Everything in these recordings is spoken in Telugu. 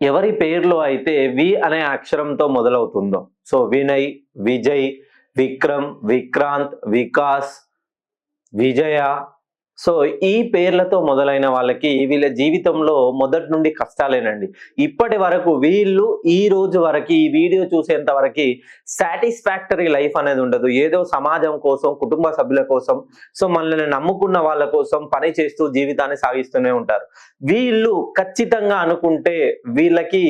ఎవరి పేరులో అయితే వి అనే అక్షరంతో మొదలవుతుందో, సో వినయ్, విజయ్, విక్రమ్, విక్రాంత్, వికాస్, విజయ, సో ఈ పేర్లతో మొదలైన వాళ్ళకి వీళ్ళ జీవితంలో మొదటి నుండి కష్టాలేనండి. ఇప్పటి వరకు వీళ్ళు ఈ రోజు వరకు ఈ వీడియో చూసేంత వరకు సాటిస్ఫాక్టరీ లైఫ్ అనేది ఉండదు. ఏదో సమాజం కోసం, కుటుంబ సభ్యుల కోసం, సో మనల్ని నమ్ముకున్న వాళ్ళ కోసం పని చేస్తూ జీవితాన్ని సాగిస్తూనే ఉంటారు. వీళ్ళు ఖచ్చితంగా అనుకుంటే వీళ్ళకి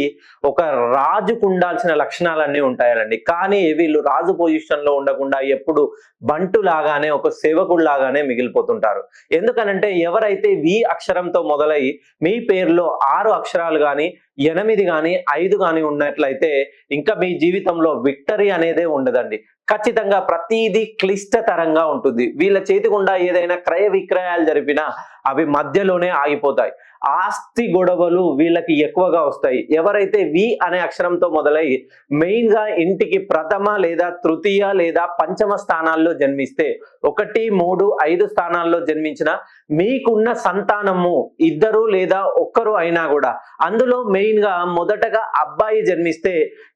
ఒక రాజుకు ఉండాల్సిన లక్షణాలన్నీ ఉంటాయండి. కానీ వీళ్ళు రాజు పొజిషన్ లో ఉండకుండా ఎప్పుడు బంటు లాగానే, ఒక సేవకుడు లాగానే మిగిలిపోతుంటారు. ఎందుకనంటే ఎవరైతే వి అక్షరంతో మొదలై మీ పేరులో 6 అక్షరాలు గాని, 8 గాని, 5 గాని ఉన్నట్లయితే ఇంకా మీ జీవితంలో విక్టరీ అనేదే ఉండదండి. ఖచ్చితంగా ప్రతిదీ క్లిష్టతరంగా ఉంటుంది. వీళ్ళ చేతి గుండా ఏదైనా క్రయ విక్రయాలు జరిపినా అవి మధ్యలోనే ఆగిపోతాయి. ఆస్తి గొడవలు వీళ్ళకి ఎక్కువగా వస్తాయి. ఎవరైతే వి అనే అక్షరంతో మొదలై మెయిన్ గా ఇంటికి ప్రథమ లేదా తృతీయ లేదా పంచమ స్థానాల్లో జన్మిస్తే, 1, 3, 5 స్థానాల్లో జన్మించిన మీకున్న సంతానము 2 లేదా 1 అయినా కూడా అందులో మెయిన్ గా మొదటగా అబ్బాయి జన్మిస్తే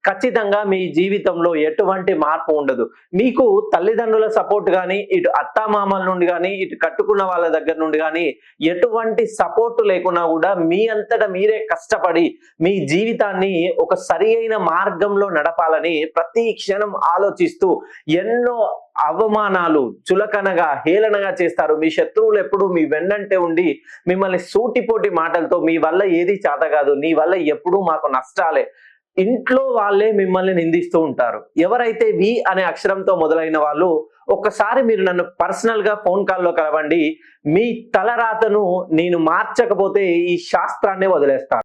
ఖచ్చితంగా మీ జీవితంలో ఎటువంటి మార్పు ఉండదు. మీకు తల్లిదండ్రుల సపోర్ట్ కానీ, ఇటు అత్తామామల నుండి కానీ, ఇటు కట్టుకున్న వాళ్ళ దగ్గర నుండి కానీ ఎటువంటి సపోర్ట్ లేకున్నా కూడా మీ అంతటా మీరే కష్టపడి మీ జీవితాన్ని ఒక సరి అయిన మార్గంలో నడపాలని ప్రతి క్షణం ఆలోచిస్తూ ఎన్నో అవమానాలు చులకనగా, హేళనగా చేస్తారు. మీ శత్రువులు ఎప్పుడు మీ వెన్నంటే ఉండి మిమ్మల్ని సూటిపోటి మాటలతో మీ వల్ల ఏది చేత కాదు, నీ వల్ల ఎప్పుడూ మాకు నష్టాలే, ఇంట్లో వాళ్ళే మిమ్మల్ని నిందిస్తూ ఉంటారు. ఎవరైతే వి అనే అక్షరంతో మొదలైన వాళ్ళు ఒక్కసారి మీరు నన్ను పర్సనల్ గా ఫోన్ కాల్లో కలవండి. మీ తలరాతను నేను మార్చకపోతే ఈ శాస్త్రాన్ని వదిలేస్తాను.